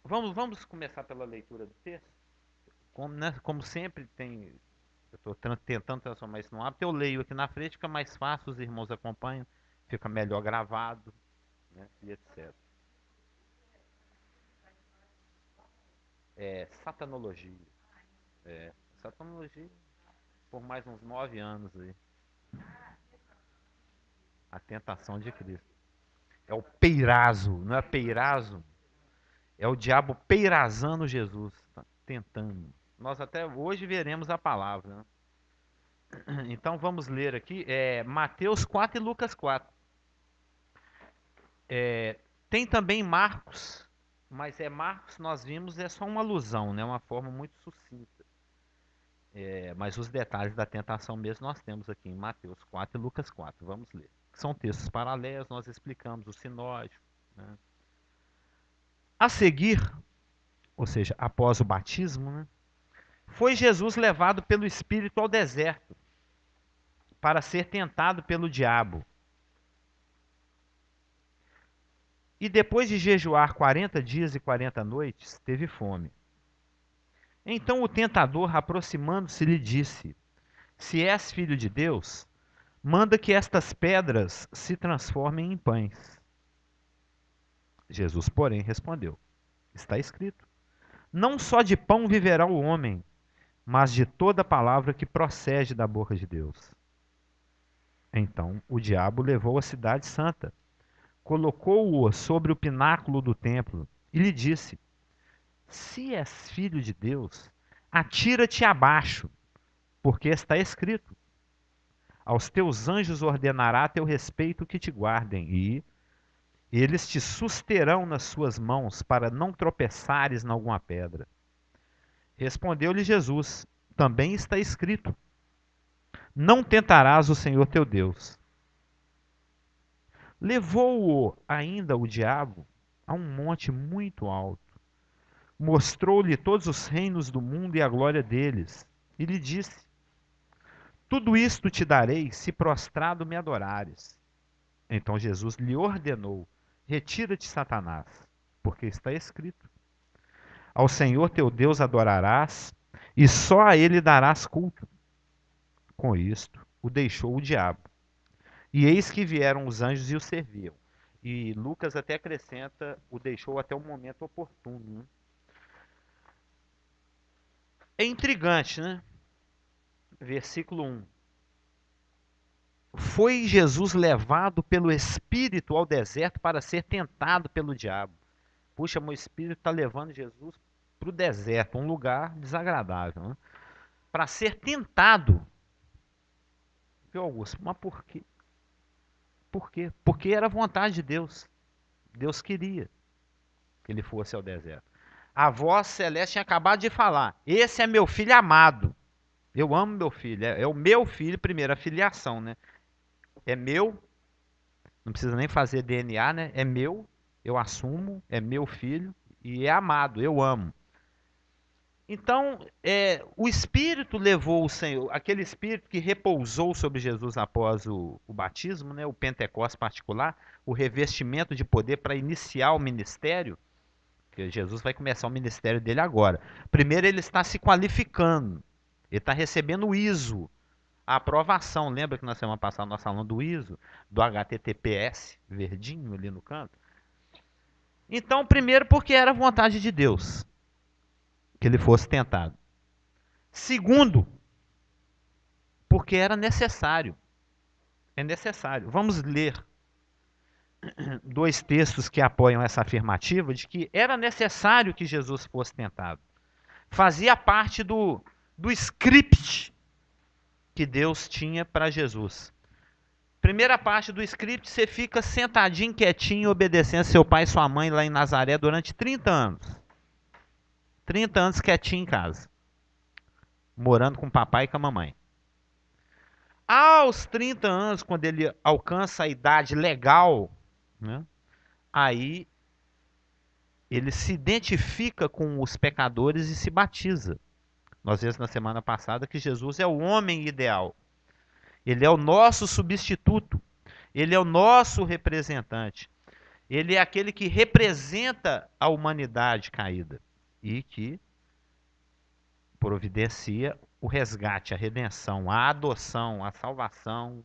Vamos começar pela leitura do texto? Como, né, como sempre tem, eu estou tentando transformar isso num hábito, eu leio aqui na frente, fica mais fácil, os irmãos acompanham, fica melhor gravado, né, e etc. É, satanologia. É, satanologia por mais uns 9 anos aí. A tentação de Cristo. É o peirazo, não é peirazo? É o diabo peirazando Jesus, tá tentando. Nós até hoje veremos a palavra, né? Então vamos ler aqui Mateus 4 e Lucas 4. Tem também Marcos, mas Marcos nós vimos é só uma alusão, né? Uma forma muito sucinta. Mas os detalhes da tentação mesmo nós temos aqui em Mateus 4 e Lucas 4. Vamos ler. São textos paralelos, nós explicamos o sinótico, né? A seguir, ou seja, após o batismo, né, foi Jesus levado pelo Espírito ao deserto para ser tentado pelo diabo. E depois de jejuar 40 dias e 40 noites, teve fome. Então o tentador, aproximando-se, lhe disse: Se és filho de Deus, manda que estas pedras se transformem em pães. Jesus, porém, respondeu: Está escrito: Não só de pão viverá o homem, mas de toda palavra que procede da boca de Deus. Então o diabo levou a cidade santa, colocou-o sobre o pináculo do templo e lhe disse: Se és filho de Deus, atira-te abaixo, porque está escrito: Aos teus anjos ordenará a teu respeito que te guardem, e eles te susterão nas suas mãos para não tropeçares em alguma pedra. Respondeu-lhe Jesus: Também está escrito: Não tentarás o Senhor teu Deus. Levou-o ainda o diabo a um monte muito alto, mostrou-lhe todos os reinos do mundo e a glória deles, e lhe disse: Tudo isto te darei se prostrado me adorares. Então Jesus lhe ordenou: Retira-te, Satanás, porque está escrito: Ao Senhor teu Deus adorarás, e só a ele darás culto. Com isto, o deixou o diabo. E eis que vieram os anjos e o serviam. E Lucas até acrescenta: o deixou até o momento oportuno. Né? É intrigante, né? Versículo 1. Foi Jesus levado pelo Espírito ao deserto para ser tentado pelo diabo. Puxa, meu Espírito está levando Jesus para o deserto, um lugar desagradável, né? Para ser tentado. Viu, Augusto? Mas por quê? Por quê? Porque era vontade de Deus. Deus queria que ele fosse ao deserto. A voz celeste tinha acabado de falar: Esse é meu filho amado. Eu amo meu filho. É o meu filho, primeira filiação, né? É meu, não precisa nem fazer DNA, né? É meu, eu assumo, é meu filho e é amado, eu amo. Então, o Espírito levou o Senhor, aquele Espírito que repousou sobre Jesus após o batismo, né, o Pentecostes particular, o revestimento de poder para iniciar o ministério, que Jesus vai começar o ministério dele agora. Primeiro ele está se qualificando, ele está recebendo o ISO, a aprovação. Lembra que na semana passada nós falamos do ISO, do HTTPS, verdinho ali no canto? Então, primeiro porque era vontade de Deus que ele fosse tentado. Segundo, porque era necessário. É necessário. Vamos ler dois textos que apoiam essa afirmativa de que era necessário que Jesus fosse tentado. Fazia parte do script que Deus tinha para Jesus. Primeira parte do script, você fica sentadinho, quietinho, obedecendo seu pai e sua mãe lá em Nazaré durante 30 anos. 30 anos quietinho em casa. Morando com o papai e com a mamãe. Aos 30 anos, quando ele alcança a idade legal, né, aí ele se identifica com os pecadores e se batiza. Nós vimos na semana passada que Jesus é o homem ideal. Ele é o nosso substituto. Ele é o nosso representante. Ele é aquele que representa a humanidade caída e que providencia o resgate, a redenção, a adoção, a salvação,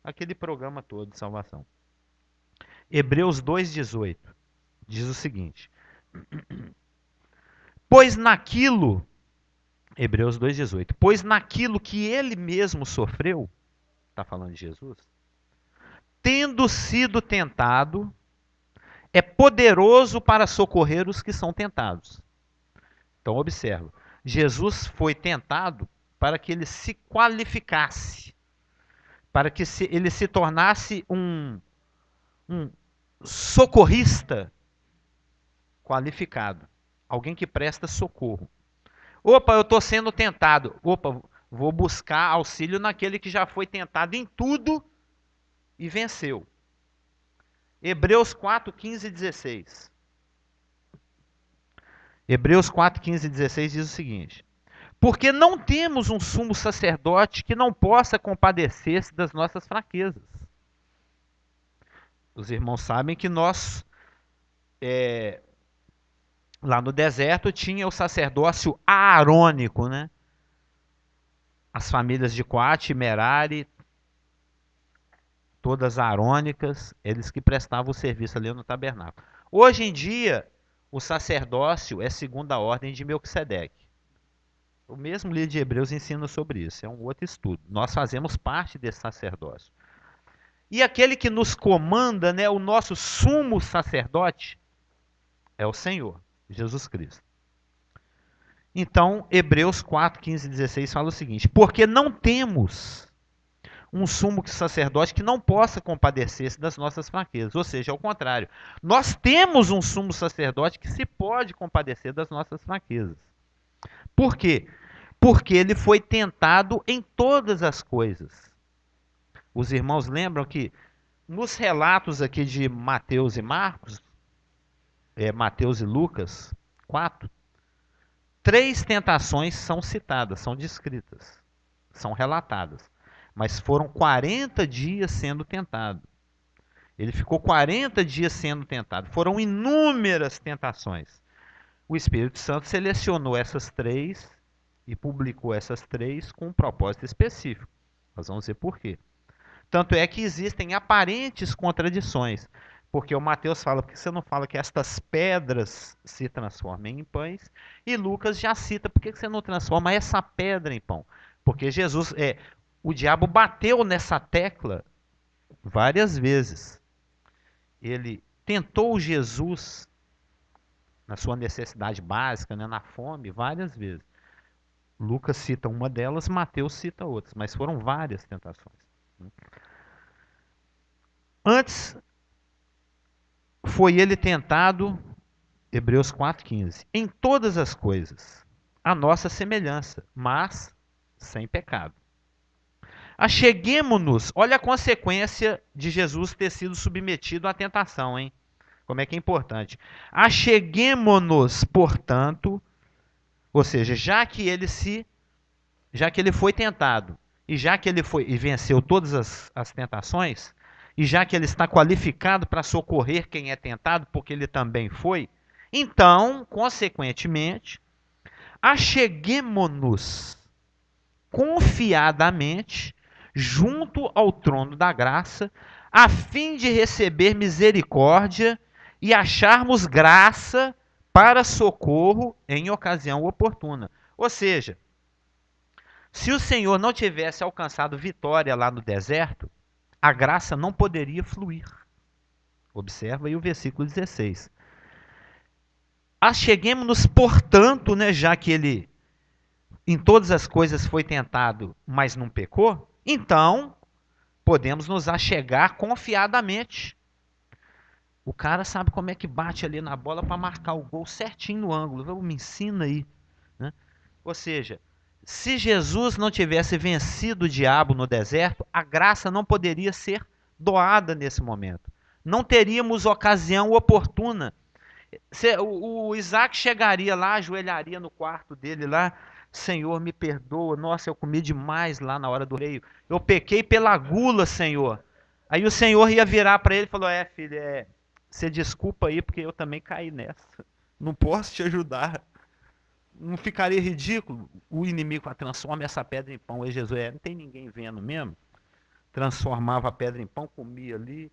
aquele programa todo de salvação. Hebreus 2,18 diz o seguinte: Pois naquilo, Hebreus 2,18, pois naquilo que ele mesmo sofreu, está falando de Jesus, tendo sido tentado, é poderoso para socorrer os que são tentados. Então, observa, Jesus foi tentado para que ele se qualificasse, para que ele se tornasse um socorrista qualificado, alguém que presta socorro. Opa, eu estou sendo tentado. Opa, vou buscar auxílio naquele que já foi tentado em tudo e venceu. Hebreus 4, 15 e 16. Hebreus 4, 15 e 16 diz o seguinte: Porque não temos um sumo sacerdote que não possa compadecer-se das nossas fraquezas. Os irmãos sabem que nós, lá no deserto, tinha o sacerdócio aarônico, né? As famílias de Coate e Merari, todas aarônicas, eles que prestavam o serviço ali no tabernáculo. Hoje em dia, o sacerdócio é segundo a ordem de Melquisedeque. O mesmo livro de Hebreus ensina sobre isso, é um outro estudo. Nós fazemos parte desse sacerdócio. E aquele que nos comanda, né, o nosso sumo sacerdote, é o Senhor, Jesus Cristo. Então, Hebreus 4, 15 e 16 fala o seguinte: Porque não temos um sumo sacerdote que não possa compadecer-se das nossas fraquezas. Ou seja, ao contrário, nós temos um sumo sacerdote que se pode compadecer das nossas fraquezas. Por quê? Porque ele foi tentado em todas as coisas. Os irmãos lembram que nos relatos aqui de Mateus e Marcos, Mateus e Lucas 4, 3 tentações são citadas, são descritas, são relatadas. Mas foram 40 dias sendo tentado. Ele ficou 40 dias sendo tentado. Foram inúmeras tentações. O Espírito Santo selecionou essas 3 e publicou essas 3 com um propósito específico. Nós vamos ver por quê. Tanto é que existem aparentes contradições. Porque o Mateus fala, por que você não fala que estas pedras se transformem em pães? E Lucas já cita, por que você não transforma essa pedra em pão? Porque Jesus, o diabo bateu nessa tecla várias vezes. Ele tentou Jesus na sua necessidade básica, né, na fome, várias vezes. Lucas cita uma delas, Mateus cita outras, mas foram várias tentações. Antes, foi ele tentado, Hebreus 4,15, em todas as coisas, a nossa semelhança, mas sem pecado. Acheguemo-nos, olha a consequência de Jesus ter sido submetido à tentação, hein? Como é que é importante. Acheguemo-nos, portanto, ou seja, já que ele foi tentado, e já que ele foi e venceu todas as tentações, e já que ele está qualificado para socorrer quem é tentado, porque ele também foi, então, consequentemente, acheguemo-nos confiadamente junto ao trono da graça, a fim de receber misericórdia e acharmos graça para socorro em ocasião oportuna. Ou seja, se o Senhor não tivesse alcançado vitória lá no deserto, a graça não poderia fluir. Observa aí o versículo 16. Acheguemo-nos, portanto, né, já que ele em todas as coisas foi tentado, mas não pecou, então podemos nos achegar confiadamente. O cara sabe como é que bate ali na bola para marcar o gol certinho no ângulo. Me ensina aí. Né? Ou seja, se Jesus não tivesse vencido o diabo no deserto, a graça não poderia ser doada nesse momento. Não teríamos ocasião oportuna. O Isaac chegaria lá, ajoelharia no quarto dele lá, Senhor, me perdoa, nossa, eu comi demais lá na hora do reio, eu pequei pela gula, Senhor. Aí o Senhor ia virar para ele e falou, filho, você desculpa aí porque eu também caí nessa. Não posso te ajudar. Não ficaria ridículo? O inimigo transforma essa pedra em pão. E Jesus, não tem ninguém vendo mesmo? Transformava a pedra em pão, comia ali.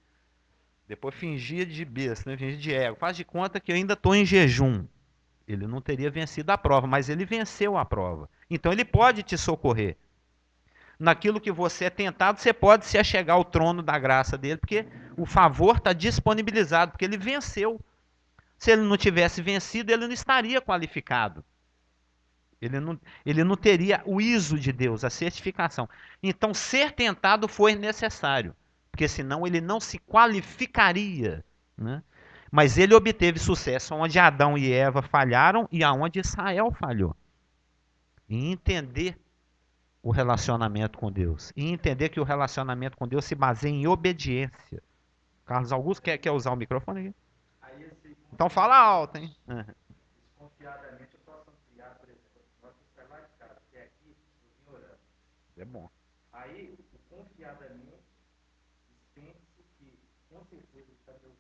Depois fingia de besta, né? Fingia de ego. Faz de conta que eu ainda estou em jejum. Ele não teria vencido a prova, mas ele venceu a prova. Então ele pode te socorrer. Naquilo que você é tentado, você pode se achegar ao trono da graça dele, porque o favor está disponibilizado, porque ele venceu. Se ele não tivesse vencido, ele não estaria qualificado. Ele não teria o ISO de Deus, a certificação. Então, ser tentado foi necessário, porque senão ele não se qualificaria. Né? Mas ele obteve sucesso onde Adão e Eva falharam e aonde Israel falhou. Em entender o relacionamento com Deus. E entender que o relacionamento com Deus se baseia em obediência. Carlos Augusto quer usar o microfone aqui? Então fala alto, hein? Desconfiadamente eu posso ampliar, por exemplo, nosso celular de casa, que é aqui, eu vim orando. É bom. Aí, o confiadamente, dispense que, com certeza, está Deus vivo.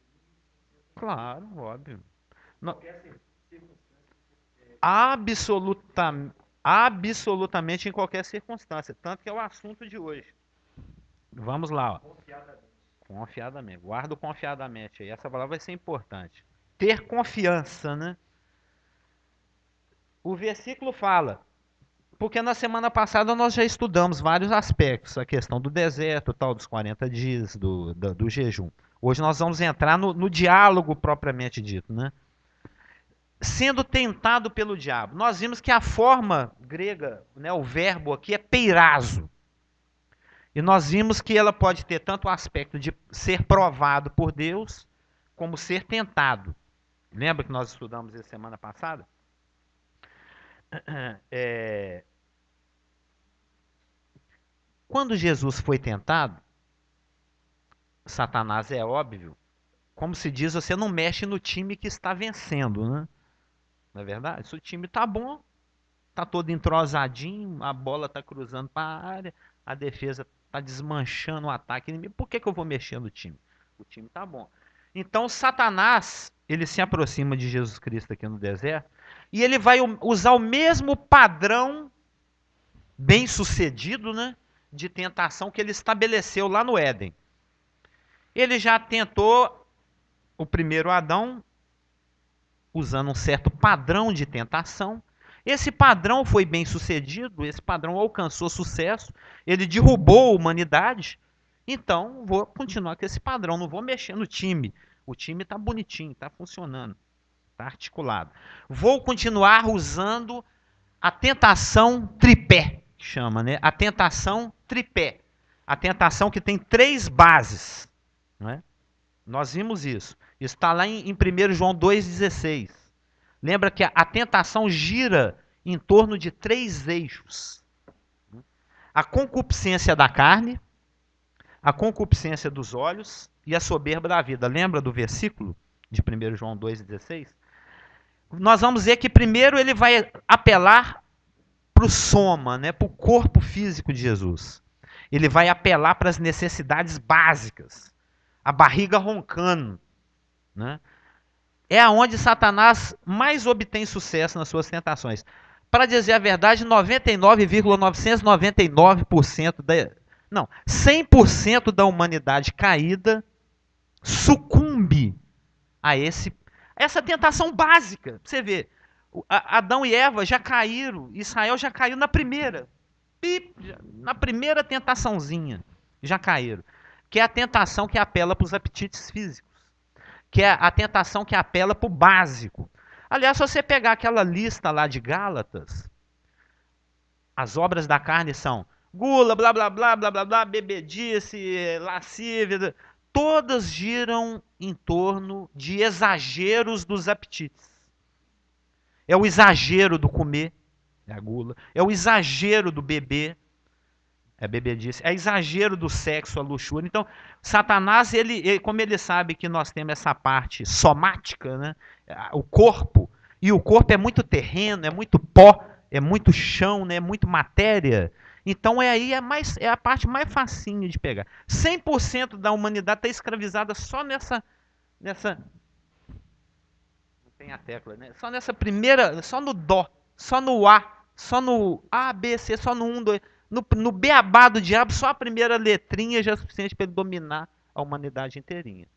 Claro, óbvio. Qualquer circunstância. Absolutamente em qualquer circunstância. Tanto que é o assunto de hoje. Vamos lá. Ó. Confiadamente. Guarda confiadamente aí. Essa palavra vai ser importante. Ter confiança, né? O versículo fala, porque na semana passada nós já estudamos vários aspectos, a questão do deserto, tal, dos 40 dias, do jejum. Hoje nós vamos entrar no diálogo propriamente dito, né? Sendo tentado pelo diabo. Nós vimos que a forma grega, né, o verbo aqui é peirazo. E nós vimos que ela pode ter tanto o aspecto de ser provado por Deus, como ser tentado. Lembra que nós estudamos isso semana passada? Quando Jesus foi tentado, Satanás é óbvio, como se diz, você não mexe no time que está vencendo, né? Não é verdade? Se o time tá bom, tá todo entrosadinho, a bola tá cruzando para a área, a defesa tá desmanchando o ataque inimigo, por que eu vou mexer no time? O time tá bom. Então Satanás, ele se aproxima de Jesus Cristo aqui no deserto, e ele vai usar o mesmo padrão bem sucedido, né, de tentação que ele estabeleceu lá no Éden. Ele já tentou o primeiro Adão usando um certo padrão de tentação. Esse padrão foi bem sucedido, esse padrão alcançou sucesso, ele derrubou a humanidade. Então, vou continuar com esse padrão, não vou mexer no time. O time está bonitinho, está funcionando, está articulado. Vou continuar usando a tentação tripé, chama, né? A tentação tripé. A tentação que tem 3 bases. Né? Nós vimos isso. Isso está lá em 1 João 2,16. Lembra que a tentação gira em torno de 3 eixos. A concupiscência da carne, a concupiscência dos olhos e a soberba da vida. Lembra do versículo de 1 João 2,16? Nós vamos ver que primeiro ele vai apelar para o soma, né, para o corpo físico de Jesus. Ele vai apelar para as necessidades básicas. A barriga roncando. Né? É aonde Satanás mais obtém sucesso nas suas tentações. Para dizer a verdade, 99,999% não, 100% da humanidade caída sucumbe a essa tentação básica. Você vê, Adão e Eva já caíram, Israel já caiu na primeira. Na primeira tentaçãozinha, já caíram. Que é a tentação que apela para os apetites físicos. Que é a tentação que apela para o básico. Aliás, se você pegar aquela lista lá de Gálatas, as obras da carne são gula, blá, blá, blá, blá, blá, blá, bebedice, lascívia, todas giram em torno de exageros dos apetites. É o exagero do comer, é a gula. É o exagero do beber, é a bebedice. É exagero do sexo, a luxúria. Então, Satanás, como ele sabe que nós temos essa parte somática, né? O corpo, e o corpo é muito terreno, é muito pó, é muito chão, né? É muito matéria. Então, é a parte mais facinha de pegar. 100% da humanidade está escravizada só Nessa, não tem a tecla, né? Só nessa primeira, só no dó, só no A, só no A, B, C, só no 1, 2, no beabá do diabo, só a primeira letrinha já é suficiente para ele dominar a humanidade inteirinha.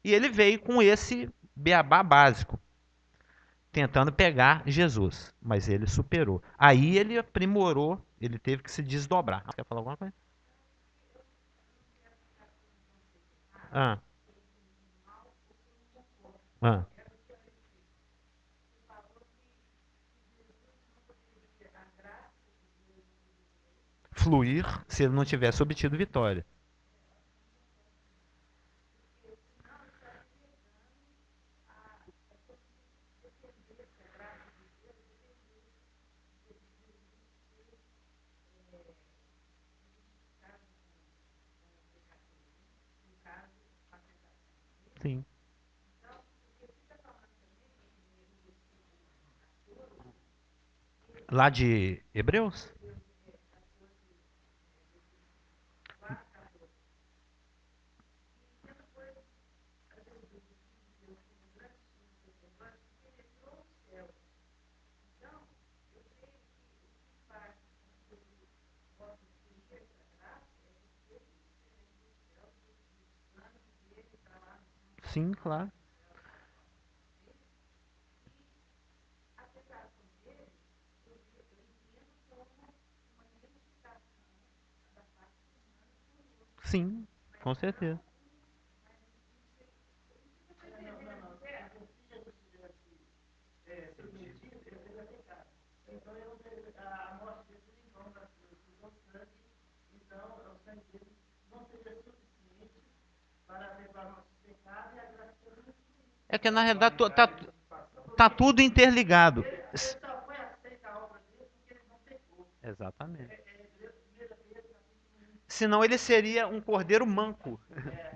E ele veio com esse beabá básico, tentando pegar Jesus, mas ele superou. Aí ele aprimorou, ele teve que se desdobrar. Quer falar alguma coisa? Ah, ah. Fluir se ele não tivesse obtido vitória. Sim. Lá de Hebreus? Sim, claro. Sim, com certeza. É que na realidade tá tudo interligado. Exatamente. Senão ele seria um cordeiro manco.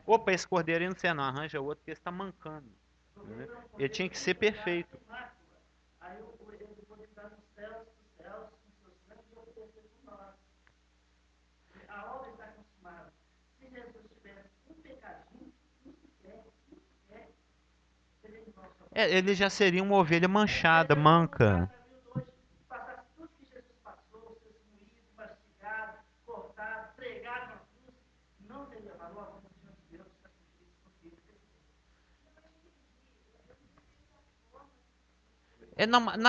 Opa, esse cordeiro aí não arranja outro porque ele está mancando. Né? Ele tinha que ser perfeito. É, ele já seria uma ovelha manchada, manca.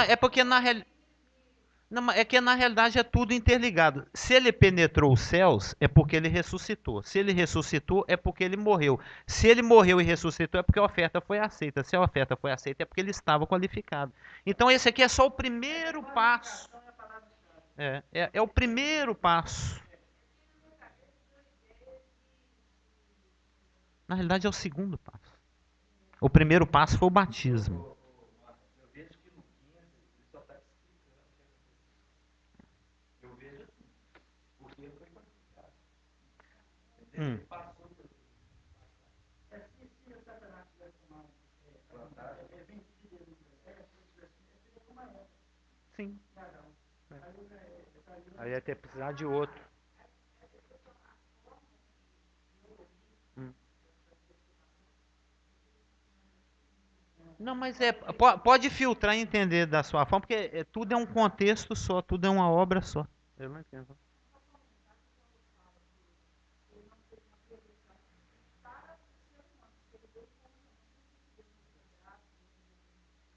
É porque não, é que na realidade é tudo interligado. Se ele penetrou os céus, é porque ele ressuscitou. Se ele ressuscitou, é porque ele morreu. Se ele morreu e ressuscitou, é porque a oferta foi aceita. Se a oferta foi aceita, é porque ele estava qualificado. Então esse aqui é só o primeiro passo. É o primeiro passo. Na realidade é o segundo passo. O primeiro passo foi o batismo. Hum, sim. Aí ia ter que precisar de outro. Hum. Não, mas pode filtrar e entender da sua forma, porque tudo é um contexto só, tudo é uma obra só. Eu não entendo.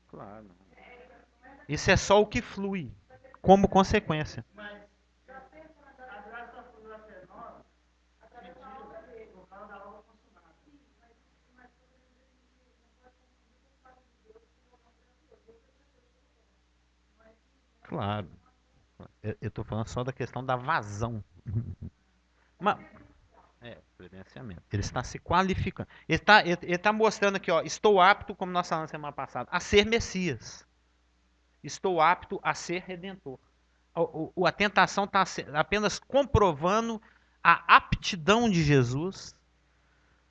Claro. Isso é só o que flui, como consequência. Claro. Eu estou falando só da questão da vazão. Mas, credenciamento. Ele está se qualificando. Ele tá mostrando aqui, ó, estou apto, como nós falamos semana passada, a ser Messias. Estou apto a ser Redentor. A tentação está apenas comprovando a aptidão de Jesus,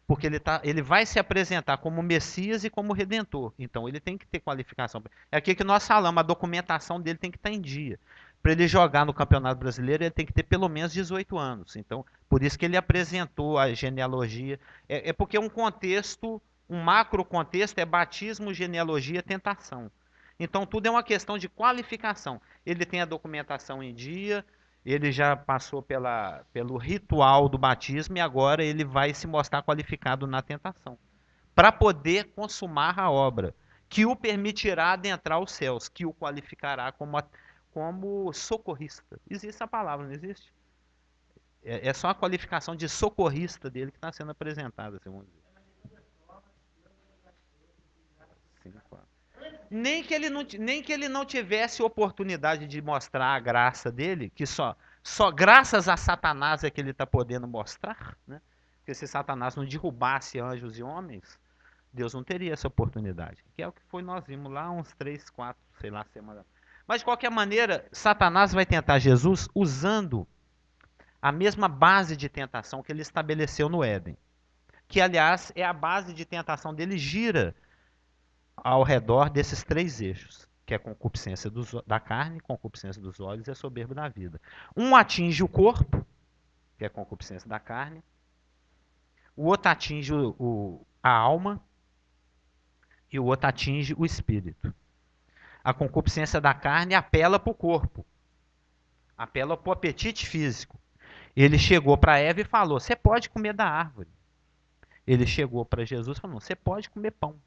porque ele vai se apresentar como Messias e como Redentor. Então ele tem que ter qualificação. É aqui que nós falamos, a documentação dele tem que estar em dia. Para ele jogar no Campeonato Brasileiro, ele tem que ter pelo menos 18 anos. Então, por isso que ele apresentou a genealogia. É porque é um contexto Um macro contexto é batismo, genealogia, tentação. Então tudo é uma questão de qualificação. Ele tem a documentação em dia, ele já passou pelo ritual do batismo e agora ele vai se mostrar qualificado na tentação, para poder consumar a obra, que o permitirá adentrar os céus, que o qualificará como socorrista. Existe essa palavra, não existe? É só a qualificação de socorrista dele que está sendo apresentada, assim, vamos dizer. Sim, claro. Nem que ele não tivesse oportunidade de mostrar a graça dele, que só graças a Satanás é que ele está podendo mostrar, né? Porque se Satanás não derrubasse anjos e homens, Deus não teria essa oportunidade. Que é o que foi nós vimos lá uns 3, 4, sei lá, semanas. Mas de qualquer maneira, Satanás vai tentar Jesus usando a mesma base de tentação que ele estabeleceu no Éden. Que, aliás, é a base de tentação dele, gira ao redor desses três eixos, que é a concupiscência da carne, concupiscência dos olhos e a soberba da vida. Um atinge o corpo, que é a concupiscência da carne, o outro atinge a alma e o outro atinge o espírito. A concupiscência da carne apela para o corpo, apela para o apetite físico. Ele chegou para Eva e falou: você pode comer da árvore. Ele chegou para Jesus e falou: você pode comer pão.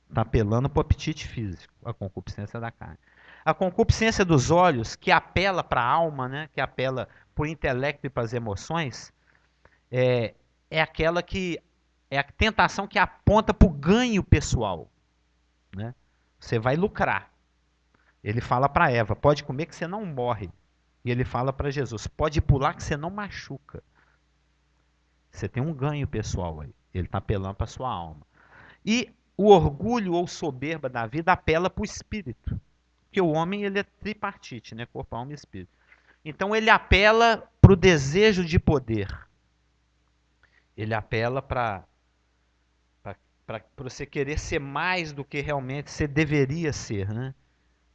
Está apelando para o apetite físico, a concupiscência da carne. A concupiscência dos olhos, que apela para a alma, né, que apela para o intelecto e para as emoções, é aquela que é a tentação que aponta para o ganho pessoal. Né? Você vai lucrar. Ele fala para Eva: pode comer que você não morre. E ele fala para Jesus: pode pular que você não machuca. Você tem um ganho pessoal aí. Ele está apelando para a sua alma. E o orgulho ou soberba da vida apela para o espírito. Porque o homem ele é tripartite, né? Corpo, alma e espírito. Então ele apela para o desejo de poder. Ele apela para você querer ser mais do que realmente você deveria ser. Né?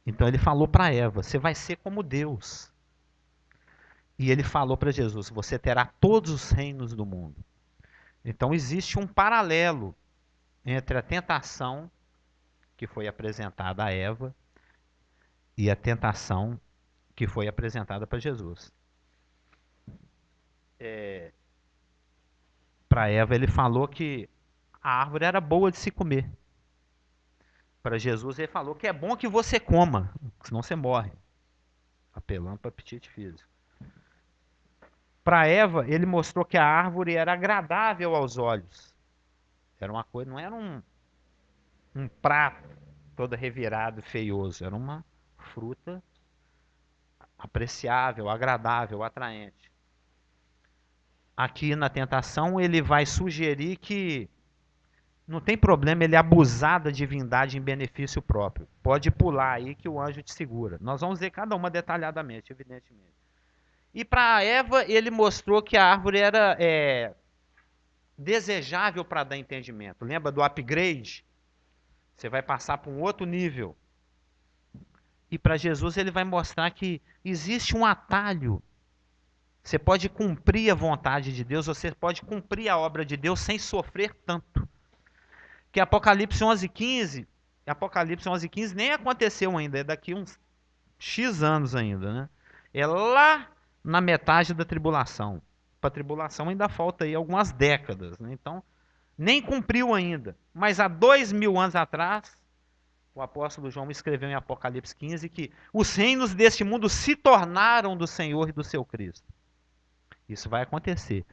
Então ele falou para Eva: você vai ser como Deus. E ele falou para Jesus: você terá todos os reinos do mundo. Então existe um paralelo entre a tentação que foi apresentada a Eva e a tentação que foi apresentada para Jesus. Para Eva ele falou que a árvore era boa de se comer. Para Jesus ele falou que é bom que você coma, senão você morre. Apelando para o apetite físico. Para Eva ele mostrou que a árvore era agradável aos olhos. Era uma coisa, não era um prato todo revirado, feioso. Era uma fruta apreciável, agradável, atraente. Aqui na tentação ele vai sugerir que não tem problema ele abusar da divindade em benefício próprio. Pode pular aí que o anjo te segura. Nós vamos ver cada uma detalhadamente, evidentemente. E para Eva ele mostrou que a árvore era desejável para dar entendimento. Lembra do upgrade? Você vai passar para um outro nível. E para Jesus ele vai mostrar que existe um atalho. Você pode cumprir a vontade de Deus, você pode cumprir a obra de Deus sem sofrer tanto. Que Apocalipse 11:15 nem aconteceu ainda, é daqui uns X anos ainda, né? É lá na metade da tribulação. Para a tribulação ainda falta aí algumas décadas, né? Então, nem cumpriu ainda. Mas há 2000 anos atrás, o apóstolo João escreveu em Apocalipse 15 que os reinos deste mundo se tornaram do Senhor e do seu Cristo. Isso vai acontecer.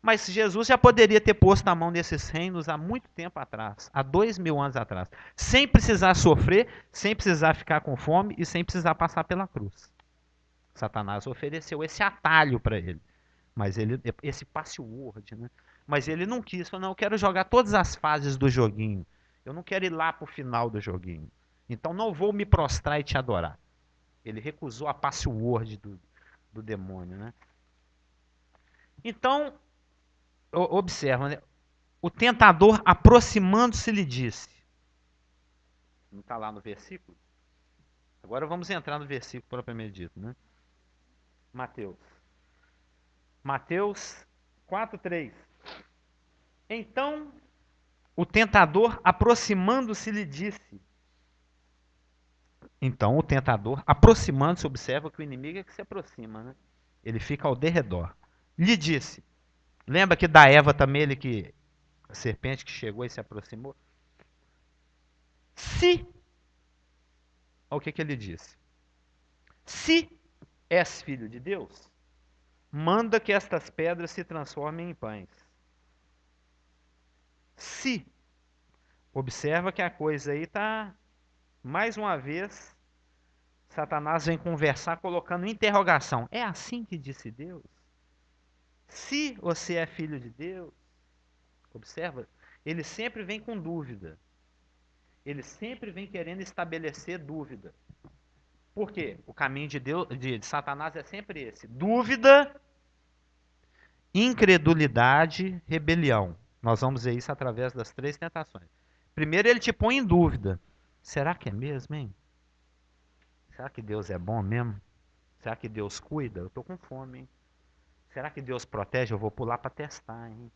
Mas Jesus já poderia ter posto a mão nesses reinos há muito tempo atrás, há 2000 anos atrás, sem precisar sofrer, sem precisar ficar com fome e sem precisar passar pela cruz. Satanás ofereceu esse atalho para ele, mas esse password, né? Mas ele não quis, falou: não, eu quero jogar todas as fases do joguinho. Eu não quero ir lá para o final do joguinho. Então não vou me prostrar e te adorar. Ele recusou a password do demônio, né? Então, observa, né? O tentador, aproximando-se, lhe disse. Não está lá no versículo? Agora vamos entrar no versículo propriamente dito, né? Mateus. Mateus 4:3. Então O tentador, aproximando-se, lhe disse. Então, o tentador, aproximando-se, observa que o inimigo é que se aproxima, né? Ele fica ao derredor. Lhe disse. Lembra que da Eva também, a serpente que chegou e se aproximou? Se, olha o que ele disse. Se és filho de Deus, manda que estas pedras se transformem em pães. Se. Observa que a coisa aí está, mais uma vez, Satanás vem conversar colocando interrogação. É assim que disse Deus? Se você é filho de Deus, observa, ele sempre vem com dúvida. Ele sempre vem querendo estabelecer dúvida. Por quê? O caminho de Deus, de Satanás é sempre esse: dúvida, incredulidade, rebelião. Nós vamos ver isso através das 3 tentações. Primeiro ele te põe em dúvida. Será que é mesmo, hein? Será que Deus é bom mesmo? Será que Deus cuida? Eu estou com fome, hein? Será que Deus protege? Eu vou pular para testar, hein?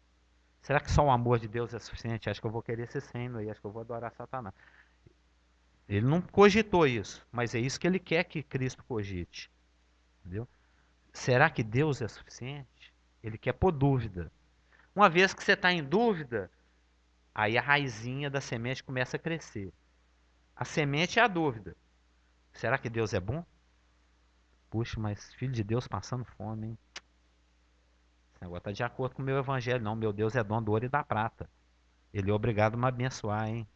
Será que só o amor de Deus é suficiente? Acho que eu vou querer esse reino aí, acho que eu vou adorar Satanás. Ele não cogitou isso, mas é isso que ele quer que Cristo cogite. Entendeu? Será que Deus é suficiente? Ele quer pôr dúvida. Uma vez que você está em dúvida, aí a raizinha da semente começa a crescer. A semente é a dúvida. Será que Deus é bom? Puxa, mas filho de Deus passando fome, hein? Esse negócio está de acordo com o meu evangelho. Não, meu Deus é dono do ouro e da prata. Ele é obrigado a me abençoar, hein?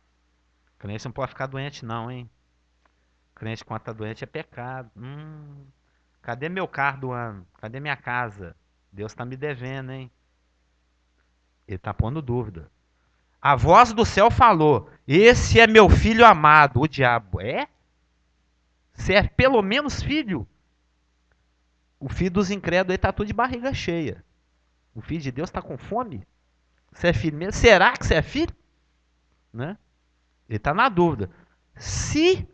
Crente não pode ficar doente, não, hein? Crente quando está doente é pecado. Cadê meu carro do ano? Cadê minha casa? Deus está me devendo, hein? Ele está pondo dúvida. A voz do céu falou: esse é meu filho amado. O diabo é? Você é pelo menos filho? O filho dos incrédulos está tudo de barriga cheia. O filho de Deus está com fome? Você é filho mesmo? Será que você é filho? Né? Ele está na dúvida. Se,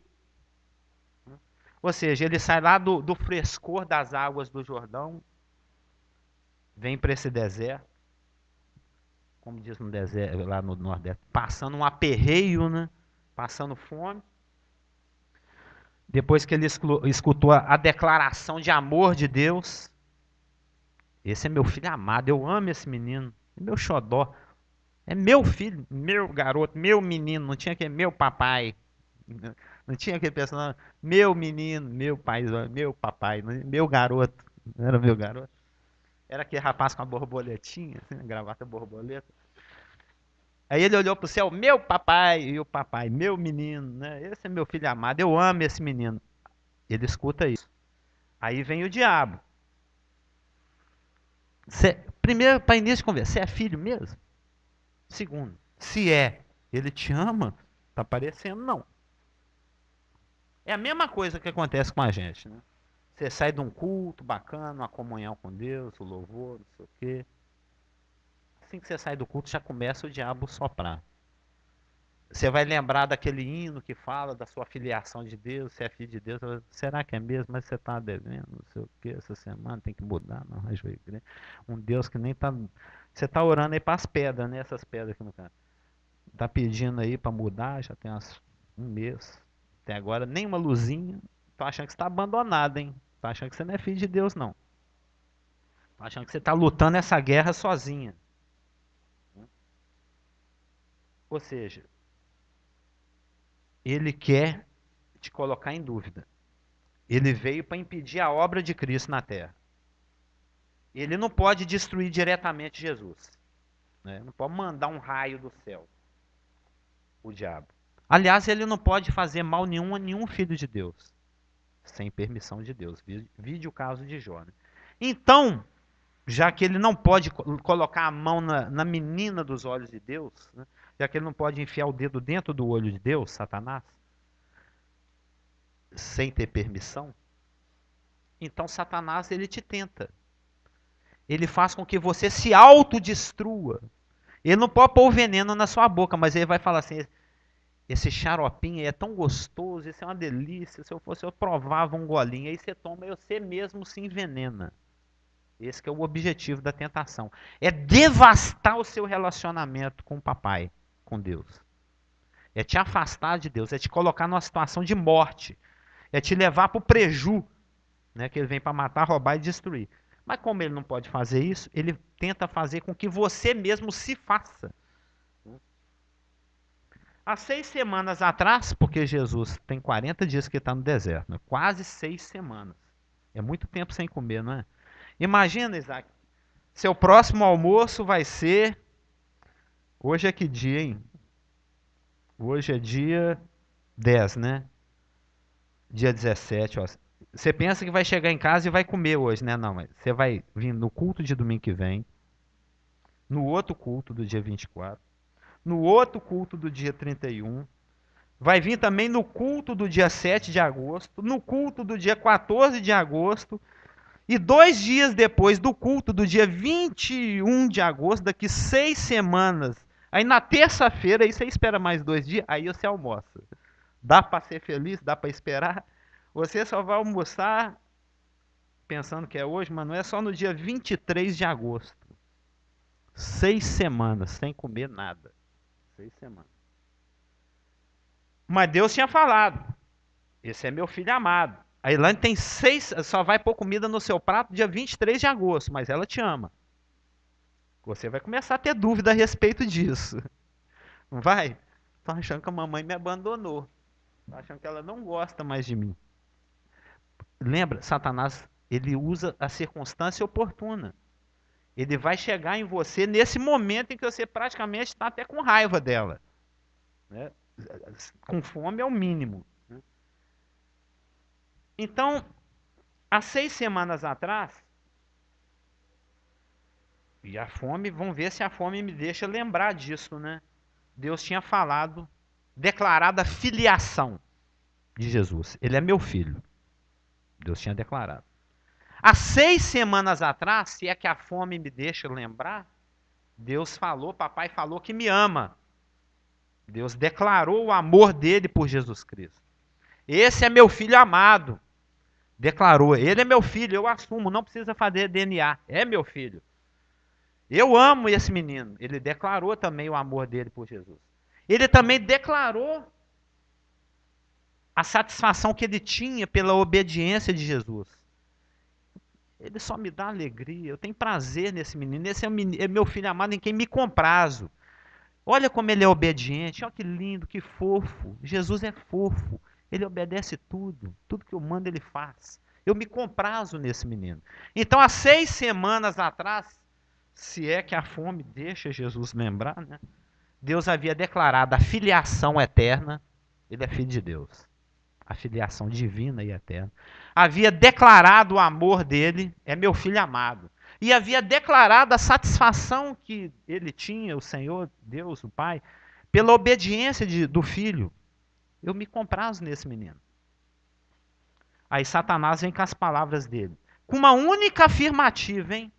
ou seja, ele sai lá do frescor das águas do Jordão, vem para esse deserto, como diz no deserto, lá no Nordeste, passando um aperreio, né? Passando fome. Depois que ele escutou a declaração de amor de Deus, esse é meu filho amado, eu amo esse menino, é meu xodó, é meu filho, meu garoto, meu menino, não tinha que meu papai, não tinha aquele personagem, meu menino, meu pai, meu papai, meu garoto, não era meu garoto, era aquele rapaz com a borboletinha, assim, gravata borboleta. Aí ele olhou para o céu, meu papai, e o papai, meu menino, né? Esse é meu filho amado, eu amo esse menino. Ele escuta isso. Aí vem o diabo. Primeiro, para início de conversa, você é filho mesmo? Segundo, se é, ele te ama? Tá parecendo não. É a mesma coisa que acontece com a gente, né? Você sai de um culto bacana, uma comunhão com Deus, o louvor, não sei o quê. Assim que você sai do culto, já começa o diabo soprar. Você vai lembrar daquele hino que fala da sua filiação de Deus, você é filho de Deus. Será que é mesmo? Mas você está devendo, não sei o que, essa semana tem que mudar, não, um Deus que nem está. Você está orando aí para as pedras, né? Essas pedras aqui no canto. Está pedindo aí para mudar, já tem um mês. Até agora, nem uma luzinha. Tô achando que você está abandonado, hein? Tô achando que você não é filho de Deus, não. Tô achando que você está lutando essa guerra sozinha. Ou seja, ele quer te colocar em dúvida. Ele veio para impedir a obra de Cristo na terra. Ele não pode destruir diretamente Jesus. Né? Não pode mandar um raio do céu. O diabo. Aliás, ele não pode fazer mal nenhum a nenhum filho de Deus. Sem permissão de Deus. Vide o caso de Jó. Né? Então, já que ele não pode colocar a mão na menina dos olhos de Deus, né? Já que ele não pode enfiar o dedo dentro do olho de Deus, Satanás, sem ter permissão, então Satanás ele te tenta. Ele faz com que você se autodestrua. Ele não pode pôr o veneno na sua boca, mas ele vai falar assim, esse xaropinho aí é tão gostoso, isso é uma delícia, se eu fosse eu provava um golinho, aí você toma e você mesmo se envenena. Esse que é o objetivo da tentação. É devastar o seu relacionamento com o papai, com Deus. É te afastar de Deus, é te colocar numa situação de morte. É te levar para o preju, né, que ele vem para matar, roubar e destruir. Mas como ele não pode fazer isso, ele tenta fazer com que você mesmo se faça. Há 6 semanas atrás, porque Jesus tem 40 dias que está no deserto, né? Quase 6 semanas. É muito tempo sem comer, não é? Imagina, Isaac, seu próximo almoço vai ser... Hoje é que dia, hein? Hoje é dia 10, né? Dia 17, ó. Você pensa que vai chegar em casa e vai comer hoje, né? Não, mas você vai vir no culto de domingo que vem, no outro culto do dia 24, no outro culto do dia 31, vai vir também no culto do dia 7 de agosto, no culto do dia 14 de agosto, e 2 dias depois do culto do dia 21 de agosto, daqui 6 semanas, aí na terça-feira, aí você espera mais 2 dias, aí você almoça. Dá para ser feliz? Dá para esperar? Você só vai almoçar pensando que é hoje, mas não é, só no dia 23 de agosto. 6 semanas sem comer nada. 6 semanas. Mas Deus tinha falado: esse é meu filho amado. A Ilane tem 6, só vai pôr comida no seu prato dia 23 de agosto, mas ela te ama. Você vai começar a ter dúvida a respeito disso. Não vai? Tô achando que a mamãe me abandonou. Tô achando que ela não gosta mais de mim. Lembra, Satanás, ele usa a circunstância oportuna. Ele vai chegar em você nesse momento em que você praticamente está até com raiva dela. Né? Com fome é o mínimo. Né? Então, há 6 semanas atrás, e a fome, vamos ver se a fome me deixa lembrar disso, né? Deus tinha falado, declarado a filiação de Jesus. Ele é meu filho. Deus tinha declarado. Há 6 semanas atrás, se é que a fome me deixa lembrar, Deus falou, papai falou que me ama. Deus declarou o amor dele por Jesus Cristo. Esse é meu filho amado. Declarou, ele é meu filho, eu assumo, não precisa fazer DNA, é meu filho. Eu amo esse menino. Ele declarou também o amor dele por Jesus. Ele também declarou a satisfação que ele tinha pela obediência de Jesus. Ele só me dá alegria, eu tenho prazer nesse menino. Esse é meu filho amado em quem me comprazo. Olha como ele é obediente, olha que lindo, que fofo. Jesus é fofo, ele obedece tudo, tudo que eu mando ele faz. Eu me comprazo nesse menino. Então, há 6 semanas atrás, se é que a fome deixa Jesus lembrar, né? Deus havia declarado a filiação eterna, ele é filho de Deus. A filiação divina e eterna. Havia declarado o amor dele, é meu filho amado. E havia declarado a satisfação que ele tinha, o Senhor, Deus, o Pai, pela obediência do filho. Eu me comprazo nesse menino. Aí Satanás vem com as palavras dele. Com uma única afirmativa, hein?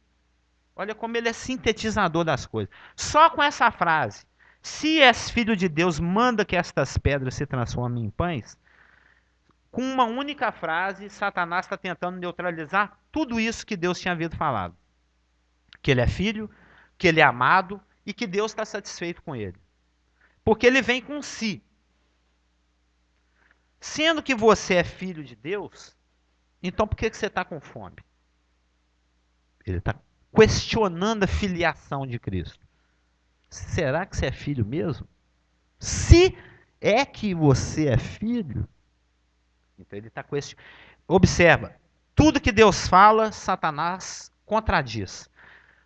Olha como ele é sintetizador das coisas. Só com essa frase: se és filho de Deus, manda que estas pedras se transformem em pães. Com uma única frase, Satanás está tentando neutralizar tudo isso que Deus tinha havido falado. Que ele é filho, que ele é amado e que Deus está satisfeito com ele. Porque ele vem com si. Sendo que você é filho de Deus, então por que você está com fome? Ele está questionando a filiação de Cristo. Será que você é filho mesmo? Se é que você é filho, então ele está questionando. Observa, tudo que Deus fala, Satanás contradiz.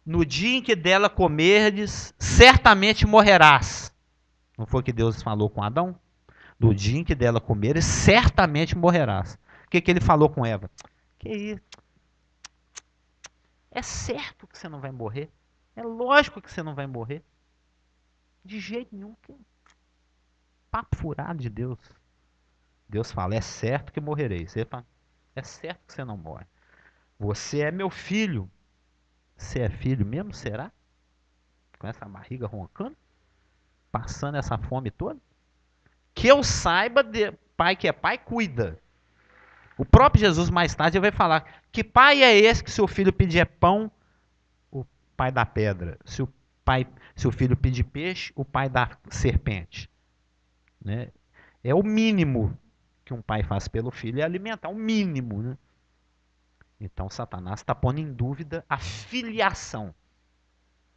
No dia em que dela comerdes, certamente morrerás. Não foi o que Deus falou com Adão? No dia em que dela comeres, certamente morrerás. O que ele falou com Eva? Que isso? É certo que você não vai morrer. É lógico que você não vai morrer. De jeito nenhum. Que papo furado de Deus. Deus fala, é certo que morrereis. Você fala, é certo que você não morre. Você é meu filho. Você é filho mesmo, será? Com essa barriga roncando? Passando essa fome toda? Que eu saiba, pai que é pai, cuida. O próprio Jesus mais tarde vai falar, que pai é esse que seu filho pedir pão, o pai da pedra? Se o se o filho pedir peixe, o pai dá serpente. Né? É o mínimo que um pai faz pelo filho, é alimentar, o mínimo. Né? Então Satanás está pondo em dúvida a filiação.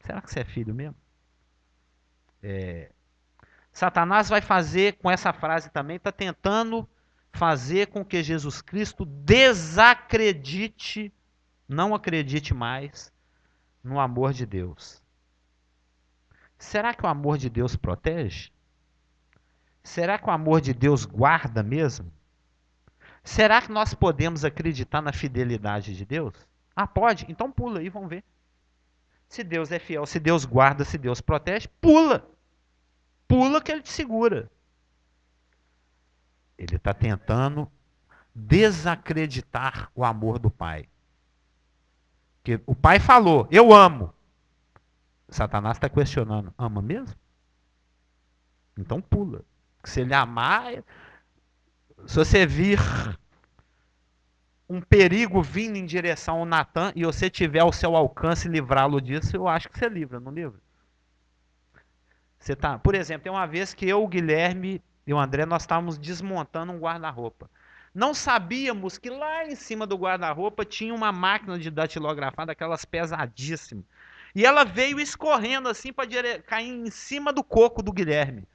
Será que você é filho mesmo? Satanás vai fazer com essa frase também, está tentando fazer com que Jesus Cristo desacredite, não acredite mais no amor de Deus. Será que o amor de Deus protege? Será que o amor de Deus guarda mesmo? Será que nós podemos acreditar na fidelidade de Deus? Ah, pode? Então pula aí, vamos ver. Se Deus é fiel, se Deus guarda, se Deus protege, pula. Pula que ele te segura. Ele está tentando desacreditar o amor do Pai. Porque o Pai falou, eu amo. Satanás está questionando, ama mesmo? Então pula. Se ele amar, se você vir um perigo vindo em direção ao Natan e você tiver ao seu alcance livrá-lo disso, eu acho que você livra, não livra? Você tá, por exemplo, tem uma vez que eu, o Guilherme e o André, nós estávamos desmontando um guarda-roupa. Não sabíamos que lá em cima do guarda-roupa tinha uma máquina de datilografar, daquelas pesadíssimas. E ela veio escorrendo assim para cair em cima do coco do Guilherme.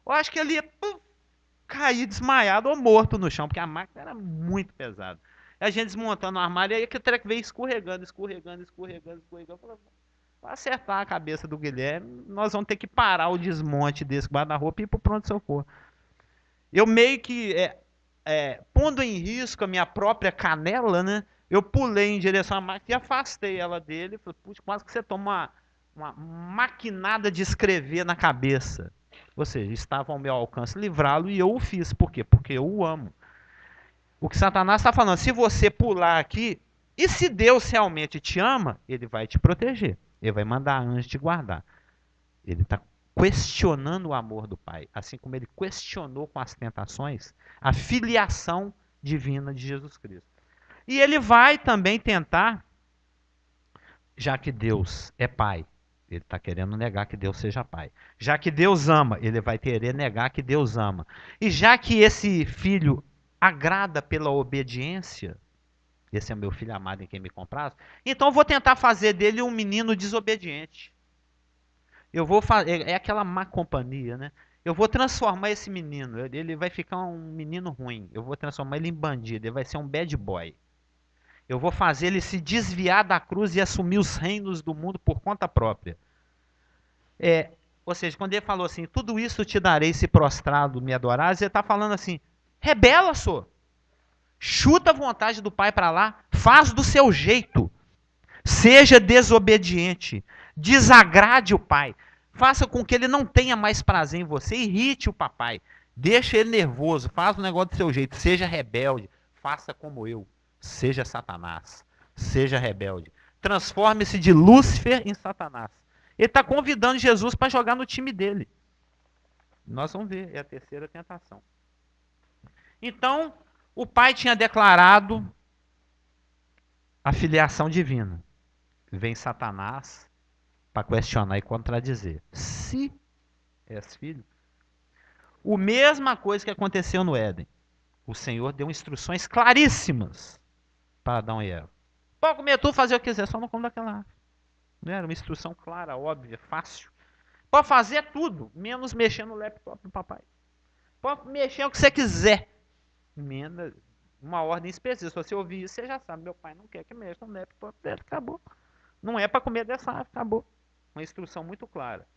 Eu acho que ele ia cair desmaiado ou morto no chão, porque a máquina era muito pesada. E a gente desmontando o armário, e aí aquele treco veio escorregando. Falei, para acertar a cabeça do Guilherme, nós vamos ter que parar o desmonte desse guarda-roupa e ir para o pronto-socorro. Eu meio que, pondo em risco a minha própria canela, né? Eu pulei em direção à máquina e afastei ela dele. Falei, putz, quase que você toma uma maquinada de escrever na cabeça. Ou seja, estava ao meu alcance livrá-lo e eu o fiz. Por quê? Porque eu o amo. O que Satanás está falando, se você pular aqui, e se Deus realmente te ama, ele vai te proteger. Ele vai mandar anjo te guardar. Ele está questionando o amor do Pai, assim como ele questionou com as tentações a filiação divina de Jesus Cristo. E ele vai também tentar, já que Deus é Pai, ele está querendo negar que Deus seja Pai. Já que Deus ama, ele vai querer negar que Deus ama. E já que esse filho agrada pela obediência, esse é meu filho amado em quem me compraz, então eu vou tentar fazer dele um menino desobediente. Eu vou fazer, é aquela má companhia, né? Eu vou transformar esse menino, ele vai ficar um menino ruim. Eu vou transformar ele em bandido, ele vai ser um bad boy. Eu vou fazer ele se desviar da cruz e assumir os reinos do mundo por conta própria. Ou seja, quando ele falou assim, tudo isso te darei se prostrado me adorares, ele está falando assim, rebela, só. Chuta a vontade do Pai para lá, faz do seu jeito. Seja desobediente, desagrade o Pai. Faça com que ele não tenha mais prazer em você, irrite o papai. Deixa ele nervoso, faz o negócio do seu jeito, seja rebelde, faça como eu, seja Satanás, seja rebelde. Transforme-se de Lúcifer em Satanás. Ele está convidando Jesus para jogar no time dele. Nós vamos ver, é a terceira tentação. Então, o pai tinha declarado a filiação divina. Vem Satanás para questionar e contradizer. Se és filho. A mesma coisa que aconteceu no Éden. O Senhor deu instruções claríssimas para Adão e Eva. Pode comer tudo, fazer o que quiser, só não come daquela árvore. Não era uma instrução clara, óbvia, fácil. Pode fazer tudo, menos mexer no laptop do papai. Pode mexer o que você quiser. Emenda uma ordem específica. Se você ouvir isso, você já sabe. Meu pai não quer que mexa no laptop dele, acabou. Não é para comer dessa árvore, acabou. Uma instrução muito clara.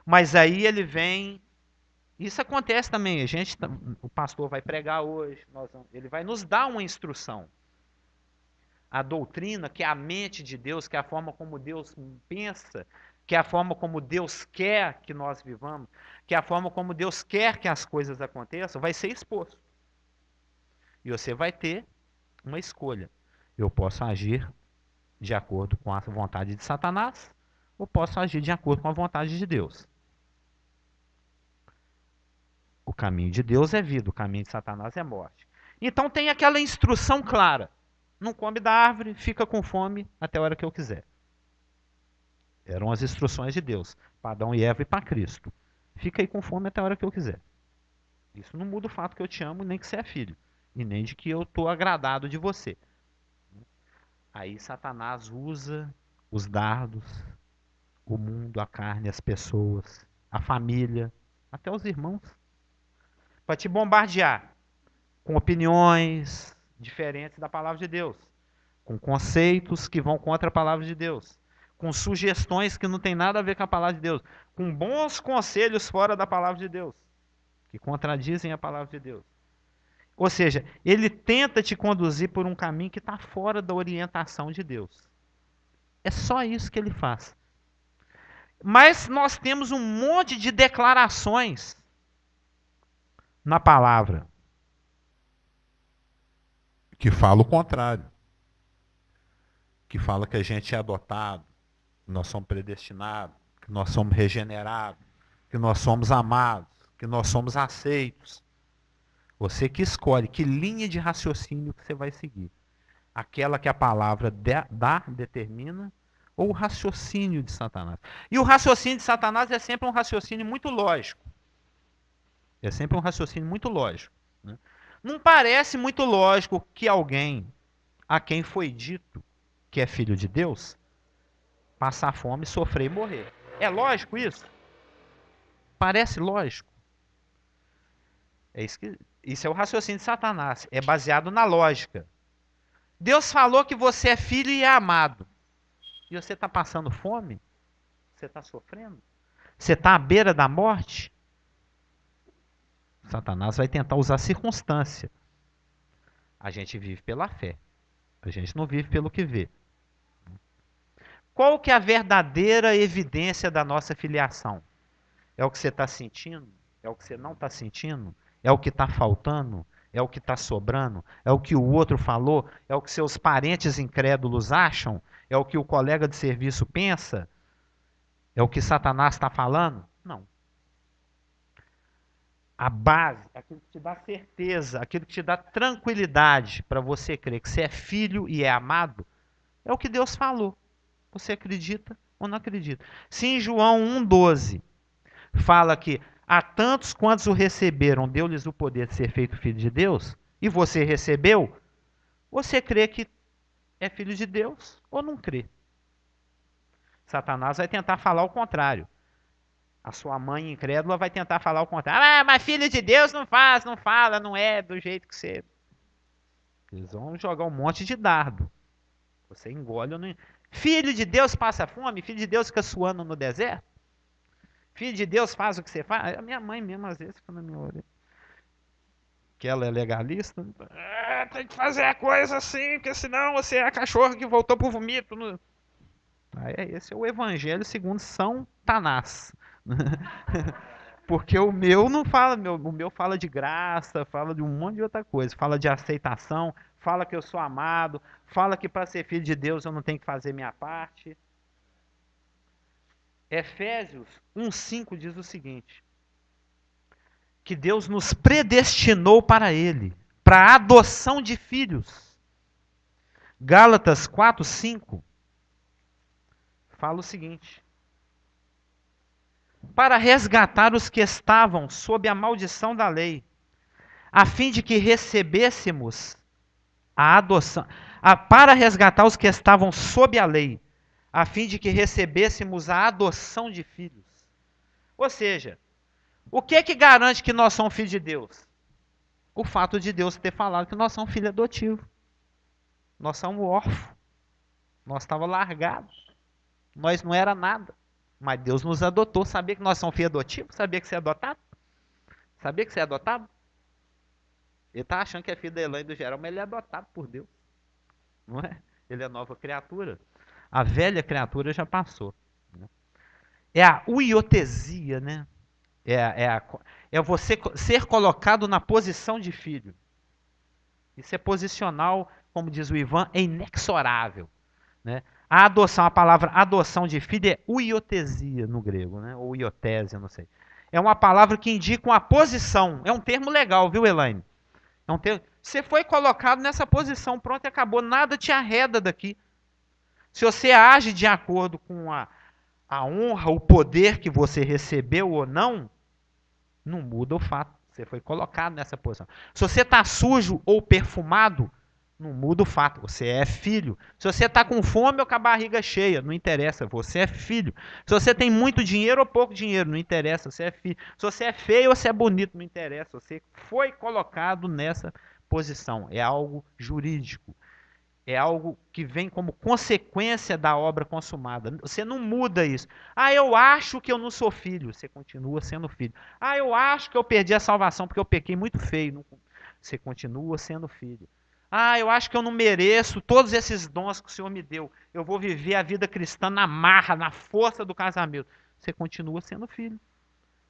Mas aí ele vem. Isso acontece também. O pastor vai pregar hoje, ele vai nos dar uma instrução. A doutrina, que é a mente de Deus, que é a forma como Deus pensa, que é a forma como Deus quer que nós vivamos, que é a forma como Deus quer que as coisas aconteçam, vai ser exposto. E você vai ter uma escolha. Eu posso agir de acordo com a vontade de Satanás, ou posso agir de acordo com a vontade de Deus. O caminho de Deus é vida, o caminho de Satanás é morte. Então tem aquela instrução clara. Não come da árvore, fica com fome até a hora que eu quiser. Eram as instruções de Deus, para Adão e Eva e para Cristo. Fica aí com fome até a hora que eu quiser. Isso não muda o fato que eu te amo, nem que você é filho. E nem de que eu estou agradado de você. Aí Satanás usa os dardos, o mundo, a carne, as pessoas, a família, até os irmãos, para te bombardear com opiniões diferentes da palavra de Deus, com conceitos que vão contra a palavra de Deus, com sugestões que não tem nada a ver com a palavra de Deus, com bons conselhos fora da palavra de Deus, que contradizem a palavra de Deus. Ou seja, ele tenta te conduzir por um caminho que está fora da orientação de Deus. É só isso que ele faz. Mas nós temos um monte de declarações na palavra que fala o contrário. Que fala que a gente é adotado, que nós somos predestinados, que nós somos regenerados, que nós somos amados, que nós somos aceitos. Você que escolhe que linha de raciocínio que você vai seguir. Aquela que a palavra determina, ou o raciocínio de Satanás. E o raciocínio de Satanás é sempre um raciocínio muito lógico. É sempre um raciocínio muito lógico. Né? Não parece muito lógico que alguém a quem foi dito que é filho de Deus passar fome, sofrer e morrer. É lógico isso? Parece lógico. Isso é o raciocínio de Satanás. É baseado na lógica. Deus falou que você é filho e é amado. E você está passando fome? Você está sofrendo? Você está à beira da morte? Satanás vai tentar usar circunstância. A gente vive pela fé. A gente não vive pelo que vê. Qual que é a verdadeira evidência da nossa filiação? É o que você está sentindo? É o que você não está sentindo? É o que está faltando? É o que está sobrando? É o que o outro falou? É o que seus parentes incrédulos acham? É o que o colega de serviço pensa? É o que Satanás está falando? Não. A base, aquilo que te dá certeza, aquilo que te dá tranquilidade para você crer que você é filho e é amado, é o que Deus falou. Você acredita ou não acredita? Se em João 1,12 fala que a tantos quantos o receberam, deu-lhes o poder de ser feito filho de Deus, e você recebeu, você crê que é filho de Deus ou não crê? Satanás vai tentar falar o contrário. A sua mãe incrédula vai tentar falar o contrário. Ah, mas filho de Deus não faz, não fala, não é do jeito que você... Eles vão jogar um monte de dardo. Você engole ou não... Filho de Deus passa fome? Filho de Deus fica suando no deserto? Filho de Deus faz o que você faz? A minha mãe mesmo às vezes fica na minha orelha. Que ela é legalista. Tem que fazer a coisa assim, porque senão você é a cachorra que voltou pro vomito. Esse é o evangelho segundo São Tanás. Porque o meu não fala, o meu fala de graça, fala de um monte de outra coisa, fala de aceitação, fala que eu sou amado, fala que para ser filho de Deus eu não tenho que fazer minha parte. Efésios 1,5 diz o seguinte: que Deus nos predestinou para Ele, para a adoção de filhos. Gálatas 4,5 fala o seguinte: para resgatar os que estavam sob a maldição da lei, a fim de que recebêssemos a adoção, para resgatar os que estavam sob a lei, a fim de que recebêssemos a adoção de filhos. Ou seja, o que é que garante que nós somos filhos de Deus? O fato de Deus ter falado que nós somos filhos adotivos. Nós somos órfãos. Nós estávamos largados. Nós não era nada. Mas Deus nos adotou. Sabia que nós somos filhos adotivos? Sabia que você é adotado? Sabia que você é adotado? Ele está achando que é filho da Elaine e do Geraldo, mas ele é adotado por Deus. Não é? Ele é nova criatura. A velha criatura já passou. É a uiotesia, né? É você ser colocado na posição de filho. Isso é posicional, como diz o Ivan, é inexorável. Né? A adoção, a palavra adoção de filho é uiotesia no grego, né? Ou iotésia, não sei. É uma palavra que indica uma posição. É um termo legal, viu, Elaine? É um termo. Você foi colocado nessa posição, pronto e acabou. Nada te arreda daqui. Se você age de acordo com a honra, o poder que você recebeu ou não muda o fato. Você foi colocado nessa posição. Se você está sujo ou perfumado, não muda o fato. Você é filho. Se você está com fome ou com a barriga cheia, não interessa. Você é filho. Se você tem muito dinheiro ou pouco dinheiro, não interessa. Você é filho. Se você é feio ou se é bonito, não interessa. Você foi colocado nessa posição. É algo jurídico. É algo que vem como consequência da obra consumada. Você não muda isso. Ah, eu acho que eu não sou filho. Você continua sendo filho. Ah, eu acho que eu perdi a salvação porque eu pequei muito feio. Você continua sendo filho. Ah, eu acho que eu não mereço todos esses dons que o Senhor me deu. Eu vou viver a vida cristã na marra, na força do casamento. Você continua sendo filho.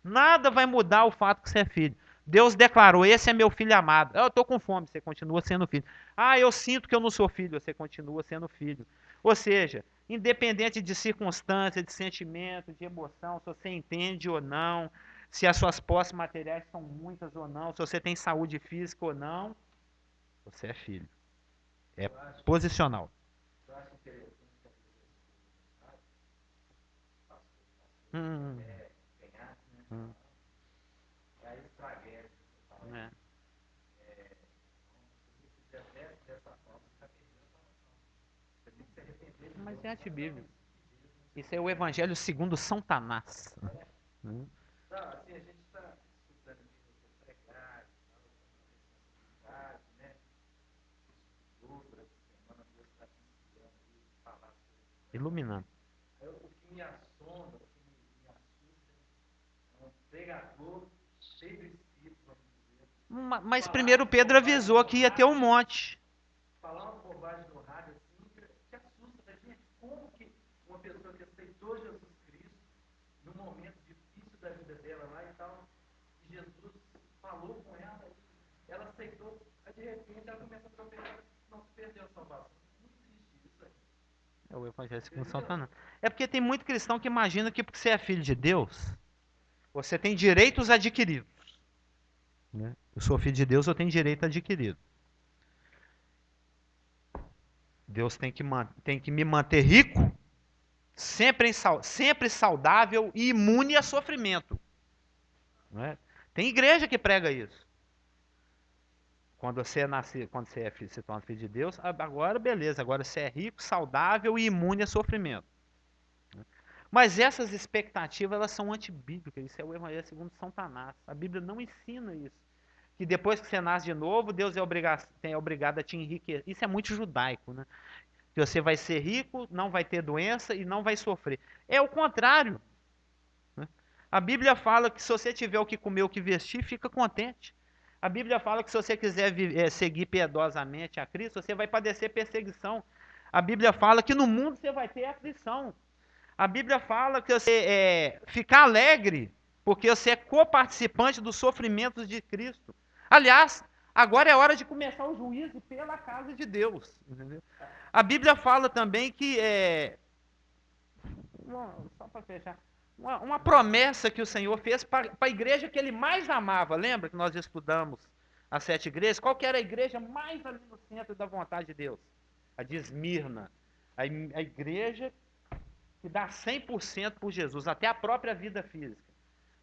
Nada vai mudar o fato que você é filho. Deus declarou: esse é meu filho amado. Eu estou com fome, você continua sendo filho. Ah, eu sinto que eu não sou filho, você continua sendo filho. Ou seja, independente de circunstância, de sentimento, de emoção, se você entende ou não, se as suas posses materiais são muitas ou não, se você tem saúde física ou não, você é filho. É posicional. Hum, hum, é. Mas é antibíblico. Isso é o Evangelho segundo São Tanás. Hum. Iluminando. Mas primeiro Pedro avisou que ia ter um monte. É o Evangelho segundo São Tanás. É porque tem muito cristão que imagina que porque você é filho de Deus, você tem direitos adquiridos. Né? Eu sou filho de Deus, eu tenho direito adquirido. Deus tem que me manter rico, sempre saudável e imune a sofrimento. Não é? Tem igreja que prega isso. Quando você se torna filho de Deus, agora beleza, agora você é rico, saudável e imune a sofrimento. Mas essas expectativas, elas são antibíblicas. Isso é o Evangelho segundo São Tanás. A Bíblia não ensina isso. Que depois que você nasce de novo, Deus é obrigado a te enriquecer. Isso é muito judaico, né? Que você vai ser rico, não vai ter doença e não vai sofrer. É o contrário. Né? A Bíblia fala que se você tiver o que comer, o que vestir, fica contente. A Bíblia fala que se você quiser seguir piedosamente a Cristo, você vai padecer perseguição. A Bíblia fala que no mundo você vai ter aflição. A Bíblia fala que você ficar alegre, porque você é coparticipante dos sofrimentos de Cristo. Aliás, agora é hora de começar o juízo pela casa de Deus. Entendeu? A Bíblia fala também que, só para fechar, uma promessa que o Senhor fez para a igreja que ele mais amava. Lembra que nós estudamos as 7 igrejas? Qual que era a igreja mais ali no centro da vontade de Deus? A de Esmirna. A igreja que dá 100% por Jesus, até a própria vida física.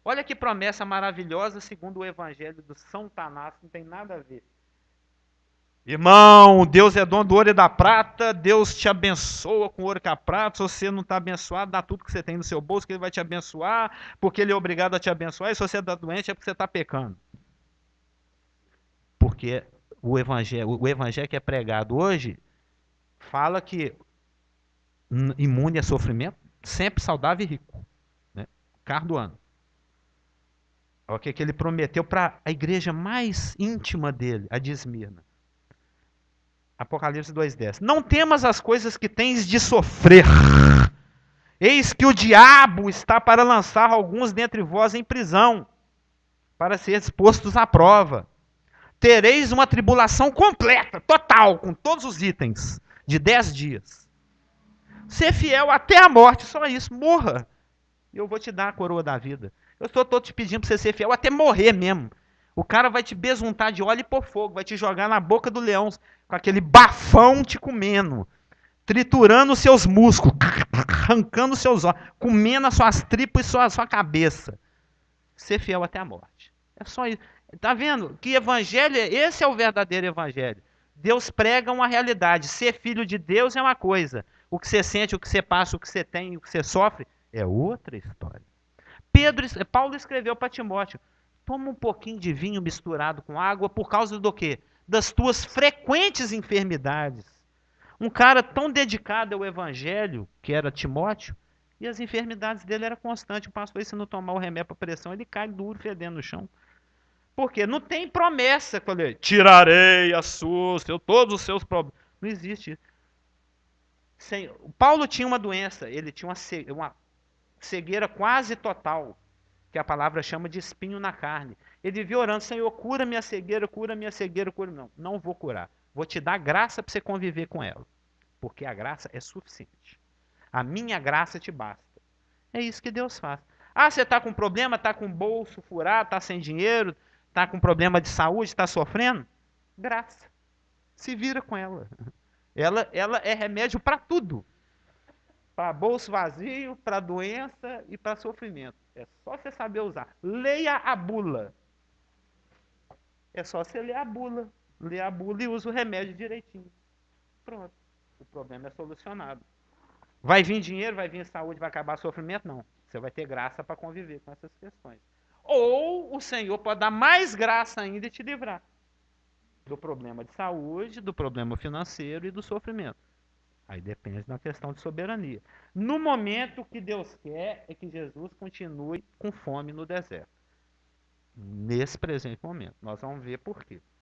Olha que promessa maravilhosa, segundo o Evangelho do São Tanás, não tem nada a ver. Irmão, Deus é dono do ouro e da prata, Deus te abençoa com ouro e com a prata. Se você não está abençoado, dá tudo que você tem no seu bolso, que Ele vai te abençoar, porque Ele é obrigado a te abençoar, e se você está doente é porque você está pecando. Porque o evangelho que é pregado hoje fala que imune a sofrimento, sempre saudável e rico. Né? Carro do ano. O que ele prometeu para a igreja mais íntima dele, a de Esmirna. Apocalipse 2,10. Não temas as coisas que tens de sofrer. Eis que o diabo está para lançar alguns dentre vós em prisão, para ser expostos à prova. Tereis uma tribulação completa, total, com todos os itens, de 10 dias. Ser fiel até a morte, só isso, morra. E eu vou te dar a coroa da vida. Eu estou te pedindo para você ser fiel até morrer mesmo. O cara vai te besuntar de óleo e pôr fogo, vai te jogar na boca do leão, com aquele bafão te comendo. triturando os seus músculos, arrancando os seus ossos, comendo as suas tripas e sua cabeça. Ser fiel até a morte. É só isso. Tá vendo? Que evangelho é? Esse é o verdadeiro evangelho. Deus prega uma realidade. Ser filho de Deus é uma coisa. O que você sente, o que você passa, o que você tem, o que você sofre, é outra história. Paulo escreveu para Timóteo: toma um pouquinho de vinho misturado com água por causa do quê? Das tuas frequentes enfermidades. Um cara tão dedicado ao evangelho, que era Timóteo, e as enfermidades dele eram constantes. O pastor, se não tomar o remédio para pressão, ele cai duro, fedendo no chão. Por quê? Não tem promessa. Falei, tirarei todos os seus problemas. Não existe isso. Paulo tinha uma doença, ele tinha uma cegueira quase total, que a palavra chama de espinho na carne. Ele vivia orando: Senhor, cura minha cegueira, cura minha cegueira, cura. Não, não vou curar. Vou te dar graça para você conviver com ela. Porque a graça é suficiente. A minha graça te basta. É isso que Deus faz. Ah, você está com problema, está com o bolso furado, está sem dinheiro, está com problema de saúde, está sofrendo? Graça. Se vira com ela. Ela é remédio para tudo. Para bolso vazio, para doença e para sofrimento. É só você saber usar. Leia a bula. É só você ler a bula. Lê a bula e usa o remédio direitinho. Pronto. O problema é solucionado. Vai vir dinheiro, vai vir saúde, vai acabar sofrimento? Não. Você vai ter graça para conviver com essas questões. Ou o Senhor pode dar mais graça ainda e te livrar do problema de saúde, do problema financeiro e do sofrimento. Aí depende da questão de soberania. No momento, o que Deus quer é que Jesus continue com fome no deserto. Nesse presente momento. Nós vamos ver por quê.